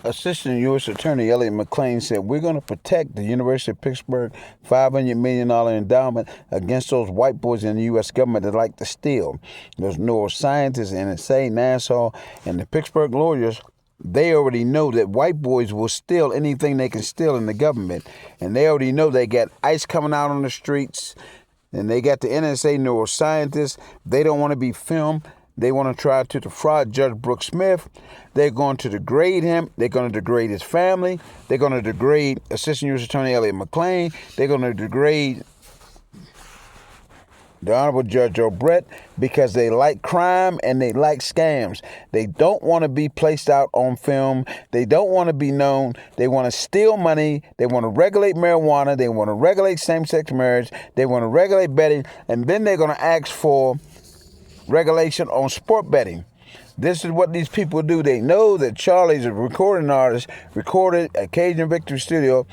Assistant U.S. Attorney Elliot McClain said, "We're going to protect the University of Pittsburgh $500 million endowment against those white boys in the U.S. government that like to steal." Those neuroscientists, NSA, NASA, and the Pittsburgh lawyers, they already know that white boys will steal anything they can steal in the government. And they already know they got ICE coming out on the streets, and they got the NSA neuroscientists. They don't want to be filmed. They want to try to defraud Judge Brooks Smith. They're going to degrade him. They're going to degrade his family. They're going to degrade Assistant U.S. Attorney Elliot McClain. They're going to degrade the Honorable Judge O'Brett because they like crime and they like scams. They don't want to be placed out on film. They don't want to be known. They want to steal money. They want to regulate marijuana. They want to regulate same-sex marriage. They want to regulate betting. And then they're going to ask for regulation on sport betting. This is what these people do. They know that Charlie's a recording artist, recorded at Cajun Victory Studio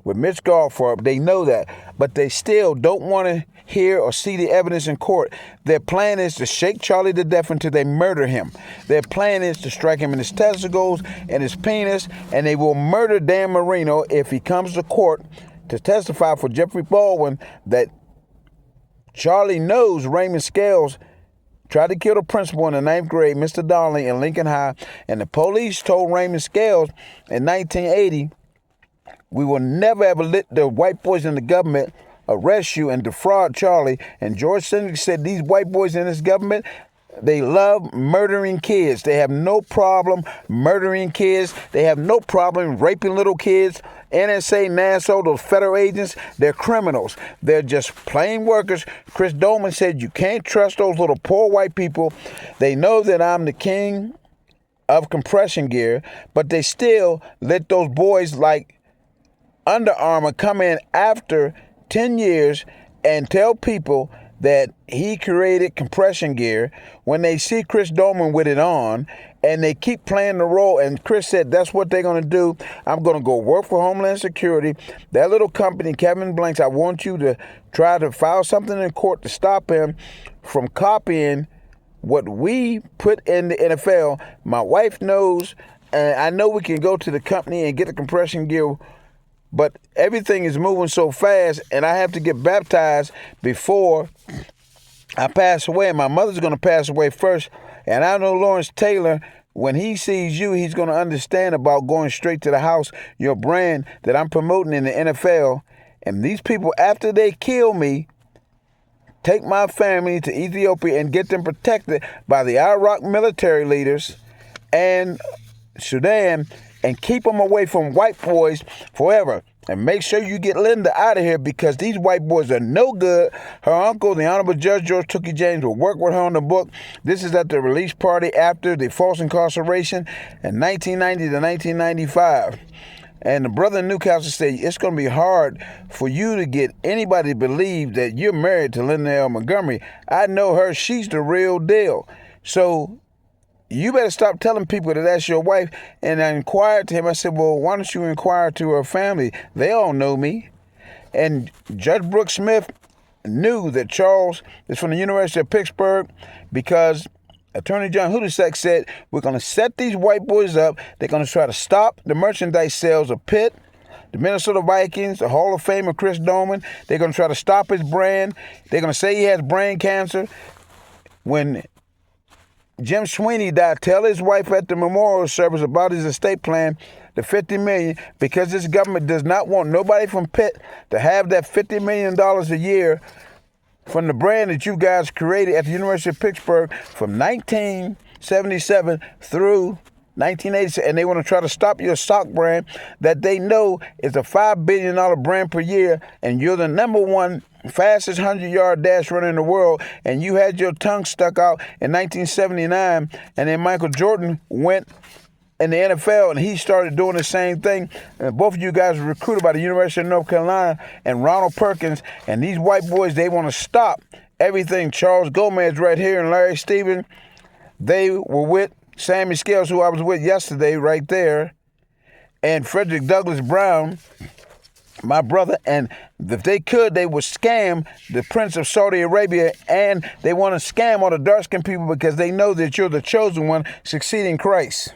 with Mitch Garforth. They know that, but they still don't want to hear or see the evidence in court. Their plan is to shake Charlie to death until they murder him. Their plan is to strike him in his testicles and his penis, and they will murder Dan Marino if he comes to court to testify for Jeffrey Baldwin that Charlie knows Raymond Scales tried to kill the principal in the 9th grade, Mr. Donnelly, in Lincoln High, and the police told Raymond Scales in 1980, "We will never ever let the white boys in the government arrest you and defraud Charlie." And George Sindrick said these white boys in this government, they love murdering kids. They have no problem murdering kids. They have no problem raping little kids. NSA, NASA, those federal agents, they're criminals. They're just plain workers. Chris Dolman said you can't trust those little poor white people. They know that I'm the king of compression gear, but they still let those boys like Under Armour come in after 10 years and tell people that he created compression gear when they see Chris Dolman with it on, and they keep playing the role. And Chris said, that's what they're going to do. I'm going to go work for Homeland Security. That little company, Kevin Blanks, I want you to try to file something in court to stop him from copying what we put in the NFL. My wife knows, and I know we can go to the company and get the compression gear, but everything is moving so fast, and I have to get baptized before I pass away. And my mother's going to pass away first. And I know Lawrence Taylor, when he sees you, he's going to understand about going straight to the house, your brand that I'm promoting in the NFL. And these people, after they kill me, take my family to Ethiopia and get them protected by the Iraq military leaders and Sudan, and keep them away from white boys forever. And make sure you get Linda out of here, because these white boys are no good. Her uncle, the Honorable Judge George Tookie James, will work with her on the book. This is at the release party after the false incarceration in 1990 to 1995. And the brother in Newcastle said, it's going to be hard for you to get anybody to believe that you're married to Linda L. Montgomery. I know her. She's the real deal. So you better stop telling people that that's your wife. And I inquired to him. I said, well, why don't you inquire to her family? They all know me. And Judge Brooks Smith knew that Charles is from the University of Pittsburgh, because Attorney John Hudusek said, we're going to set these white boys up. They're going to try to stop the merchandise sales of Pitt, the Minnesota Vikings, the Hall of Famer Chris Dolman. They're going to try to stop his brand. They're going to say he has brain cancer. When Jim Sweeney died, tell his wife at the memorial service about his estate plan, the $50 million, because this government does not want nobody from Pitt to have that $50 million a year from the brand that you guys created at the University of Pittsburgh from 1977 through 1986. And they want to try to stop your sock brand that they know is a $5 billion brand per year, and you're the number one fastest 100-yard dash runner in the world, and you had your tongue stuck out in 1979, and then Michael Jordan went in the NFL, and he started doing the same thing. And both of you guys were recruited by the University of North Carolina and Ronald Perkins, and these white boys, they want to stop everything. Charles Gomez right here and Larry Stephen, they were with Sammy Scales, who I was with yesterday right there, and Frederick Douglass Brown, my brother, and if they could, they would scam the Prince of Saudi Arabia, and they want to scam all the dark-skinned people because they know that you're the chosen one succeeding Christ.